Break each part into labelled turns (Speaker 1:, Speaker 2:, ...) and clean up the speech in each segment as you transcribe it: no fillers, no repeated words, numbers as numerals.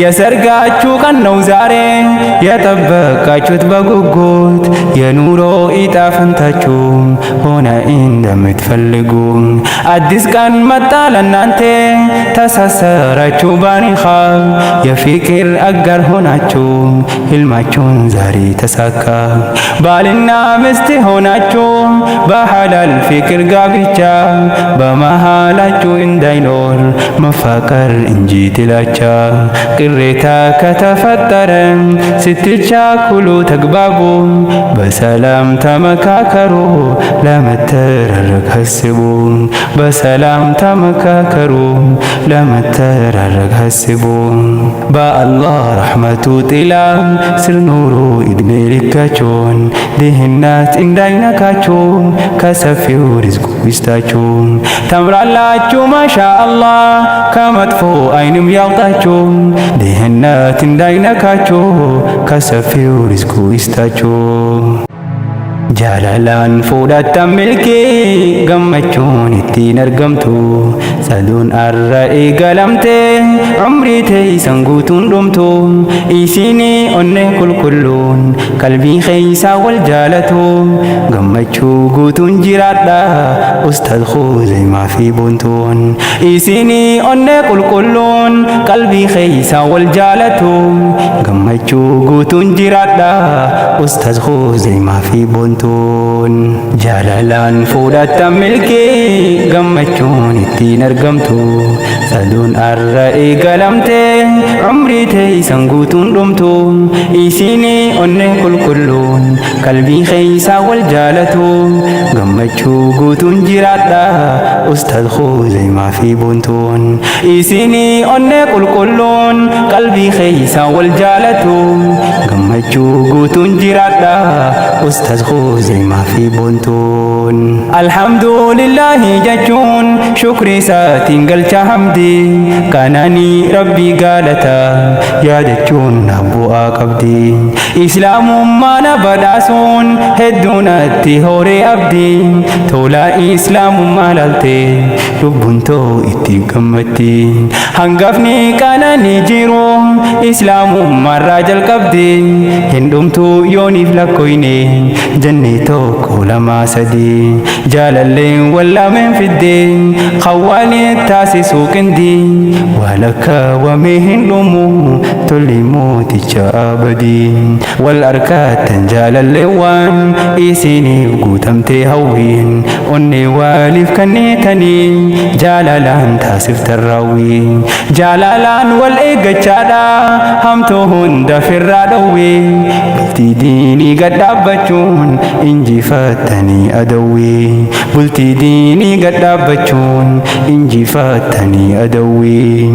Speaker 1: የሰርጋችሁ ቀን ነው ዛሬ የጠበቃችሁት በጉጉት የኑሮ ዕጣ ፈንታችሁ ሆነ እንደምትፈልጉ አዲስ ቀን መጣ ለናንተ ተሳሰራችሁ ባኒኻብ የፍቅር አጋር ሆናችሁ ህልማችሁን ዛሬ ተሳካ ባልና ሚስት ሆናችሁ በሐላል ፍቅር ጋብቻ በመሃላችሁ እንዳይኖር መፋቀር እንጂ ጥላቻ ቅሬታ ከተፈጠረ ስትቻኩሉ ተግባቡ በሰላም ተመካከሩ ለመተራረቅ አስቡ በሰላም ተመካከሩ ለመተራረቅ አስቡ በአላህ ረሕመቱ ጥላ ስር ኑሩ ዕድሜ ልካችሁን ድህነት እንዳይነካችሁ ከሰፊው ሪዝቁ ይስጣችሁ ተምራላችሁ ማሻአላህ ከመጥፎ አይንም ያውጣችሁ ድህነት እንዳይነካችሁ ከሰፊው ሪዝቁ ይስጣችሁ ጃላላን ፉዳታን ሚልኪ ገመቹን ittiin argamtu saduun arra eegalamte umrii teeysan guutuun dhumtu isinii onne qulqulluun qalbii keeysaa wal jaalatu gammachuu guutuun jiraadha ustaad Khuzeymaa fi Boontuun isinii onne qulqulluun qalbii keeysaa wal jaalatu gammachuu guutuun jiraadha ustaad Khuzeymaa fi Boontuun jaalalaan fuudhattan milkii gammachuun ittiin argamtu saduun arra eegalamte umrii teeysan guutuun dhumtu isinii onne qulqulluun qalbii keeysaa wal jaalatu gammachuu guutuun jiraadha ustaad Khuzeymaa fi Boontuun isinii onne qulqulluun qalbii keeysaa wal jaalatu gammachuu guutuun jiraadha ustaad Khuzeymaa fi Boontuun alhamdulillahi jechuun shukrii isaatiin galcha hamdi kananii rabbii galata yaadachuun bu'aa qabdi islaamummaan badhaasuun hedduun atti horee abdi tola islaamummaa laalte lubbuun too itti gammatti hangafni kananii jiru islaamummaarraa jalqabdi hin dhumtu yooniif lakkoyne jannee tokko lama sadii jaalalleen wallameen fidde khawwaalee taasisuu qindi walakka wamee hin dhumu tolli mooticha abadii wal arkaatan jaalalleewwan isiniif guutamtee hawwiin onnee waliif kanneetanii jaalalaan taasiftan raawwii jaalalaan wal eeggachaadha hamtuu hunda firraa dhowwee bultii diinii gadhaabbachuun injifattanii adawwii bultii diinii gadhaabbachuun injifattanii adawwii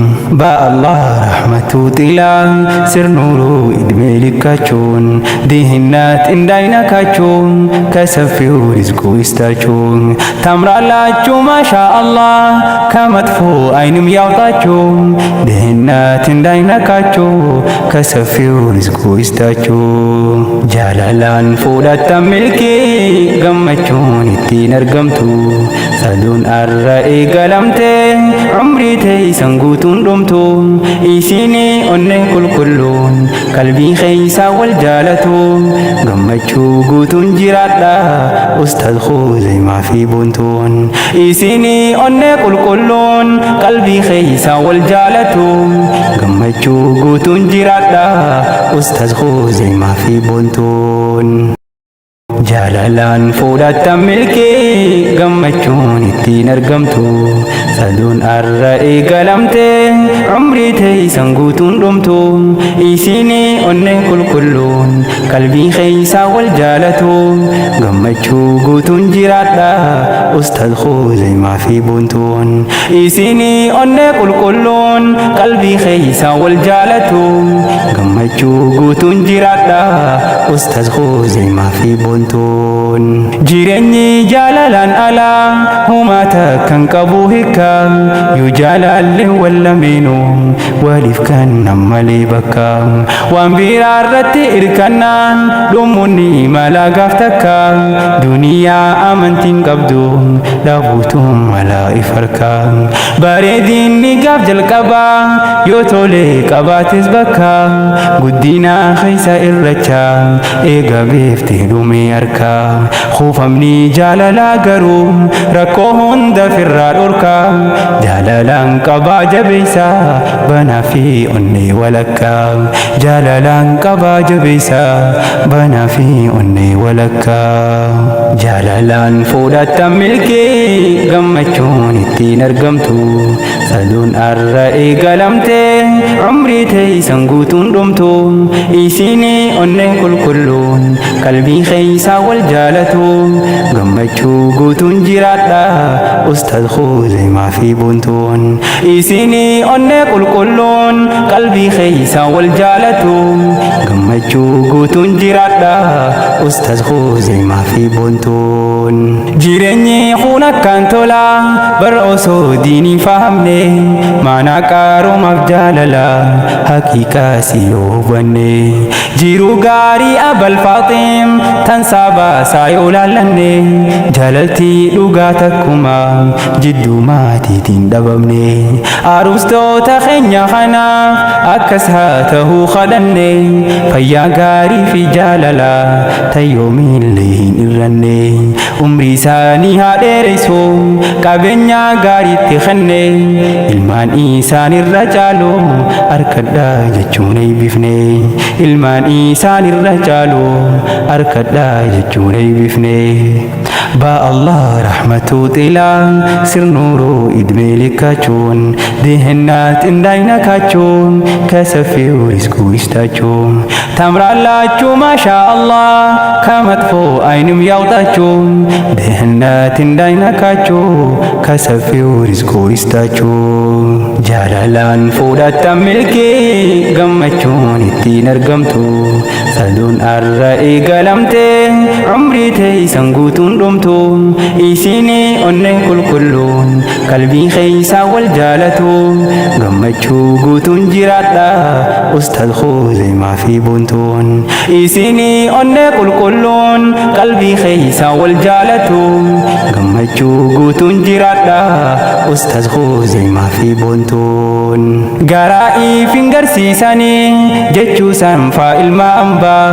Speaker 1: ba'allah rahmatu xilaa sirnuuruu idmee likkachuun dihinnat እንዳይነካችሁን ከሰፊው ሪዝቁ ይስጣችሁን ታምራላችሁ ማሻአላህ ከመጥፎ አይንም ያውጣችሁ ድህነት እንዳይነካችሁ ከሰፊው ሪዝቁ ይስጣችሁ ጃላላን ፉዳታን ሚልkii gammachuun ittiin argamtu saduun arra eegalamte umrii teeysan guutuun dhumtu isinii onne qulqulluun qalbii keeysaa wal jaalatu gammachuu guutuun jiraadha ustaad Khuzeymaa fi Boontuun isinii onne qulqulluun qalbii keeysaa wal jaalatu gammachuu guutuun jiraadha ustaad Khuzeymaa fi Boontuun jaalalaan fuudhattan milkii gammachuun ittiin argamtu saduun arra eegalamte umrii teeysan guutuun dhumtu isinii onne qulqulluun qalbii keeysaa wal jaalatu gammachuu guutuun jiraadha ustaad Khuzeymaa fi Boontuun isinii onne qulqulluun qalbii keeysaa wal jaalatu gammachuu guutuun jiraadha ustaz Khuzaymah fi boontuun. Jireenyi jaalalaan alaa humaata kan qabu hiika yoo jaalallee wallameenuu waliif kennan malee bakka waan biraa irratti hirkannaan dhumuun mala gaaf takka duniyaa amantiin qabdu dhabuutu mala ifarka bareedinni gaaf jalqaba yoo tole qabaates bakka guddina keessa irracha eega beeftee dhume harka kuufamni jaalalaa garuu rakkoo hunda firraa dhorka jaalalaan qabaa jabeessa banaa fi onnee walakka jaalalaan qabaa jabeessa banaa fi onnee walakka jaalalaan fuudhattan milkii gammachuun ittiin argamtu saduun arra eegalamte umrii teessan guutuun dhumtu isiini onnee qulqulluun qalbii keessaa wal jaalatu gammachuu guutuun jiraadha ustaz Khuzaymah fi boontuun isiini onnee qulqulluun qalbii keessaa wal jaalatu gammachuu guutuun jiraadha ustaz Khuzaymah fi boontuun. Jireenyi kun akkaan tola bar osoo diinii fahamne maanaa qaroomaaf jaalala haqiiqaa si yoo hubanne jiruu gaarii abal Faaxim tan saabaasaa yoo laallanne jaalaltii dhugaa takkuma jidduu maatiitiin dhabamne aruustoota keenya kanaaf akkas haa ta'uu kadhanne fayyaa gaarii fi jaalala tayyoomiillee hin irranne umrii isaanii haa dheeressu qabeenya gaariitti kenne ilmaan isaan irra caalu harkadhaa jechuun eebbifne ilmaan isaan irra caalu harkadhaa jechuun eebbifne ba Allah rahmatu xila sirnuuru idmee likkachuun dihennat እንዳይነካችሁን ከሰፊው ሪዝቁ ይስጣችሁ ታምራላችሁ ማሻአላህ ከመጥፎ አይንም ያውጣችሁ ድህነት እንዳይነካችሁ ከሰፊው ሪዝቁ ይስጣችሁ jalalaan fuudhattan milkii gammachuun ittiin argamtu saduun arra eegalamte umrii teessan guutuun dhumtu isiini onnee qulqulluun qalbii keessaa wal jaalatu gammachuu guutuun jiraadha ustaz Khuzaymah fi boontuun isiini onnee qulqulluun qalbii keessaa wal jaalatu gammachuu guutuun jiraadha ustaz Khuzaymah fi boontuun garaa ifin garsiisanii jechuu sanfaa ilma ambaa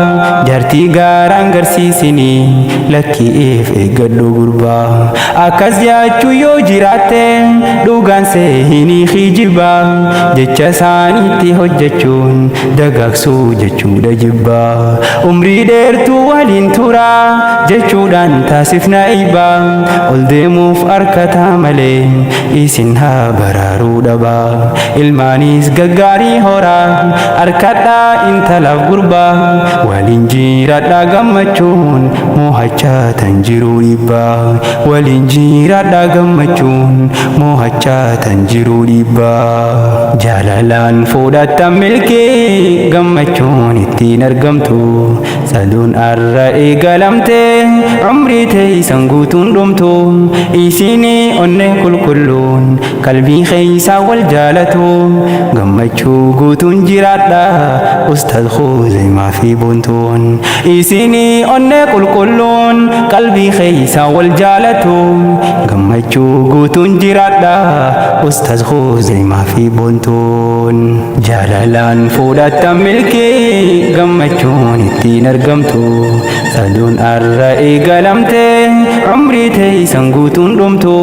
Speaker 1: jartii gaaraan garsiisanii lakkiif eeggadhu gurbaa akkas jaachuu yoo jiraatte dhugaan seehinii kijibaa jecha isaaniitti hojjechuun dagaagsuu jechuudha jibbaa umrii dheertuu waliin turaa jechuudhaan taasifna eeybaa ol deemuuf harkataa malee isin haa baraaruu dhabaa ilmaanis gaggaarii horaa harkadhaa intalaaf gurbaa waliin jiraadhaa gammachuun mo'achaa tan jiruu dhibbaa waliin jiraadhaa gammachuun mo'achaa tan jiruu dhibbaa jaalalaan fuudhattan milkii gammachuun ittiin argamtu saduun arra eegalamte umrii teessan guutuun dhumtu isiini onnee qulqulluun qalbii keessaa wal jaalatu gammachuu guutuun jiraadha ustaz Khuzaymah fi boontuun isiini onnee qulqulluun qalbii keessaa wal jaalatu gammachuu guutuun jiraadha ustaz Khuzaymah fi boontuun jalalaan fuudhattan milkii gammachuun ittiin argamtu saduun arra eegalamte umrii teessan guutuun dhumtu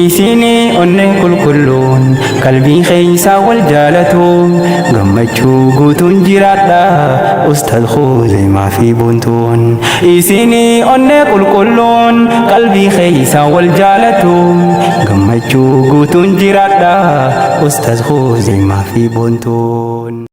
Speaker 1: isiini onnee qulqulluun qalbii keessaa wal jaalatu gammachuu guutuun jiraadha ustaz Khuzaymah fi boontuun isiini onnee qulqulluun qalbii keessaa wal jaalatu gammachuu guutuun jiraadha ustaz Khuzaymah fi boontuun.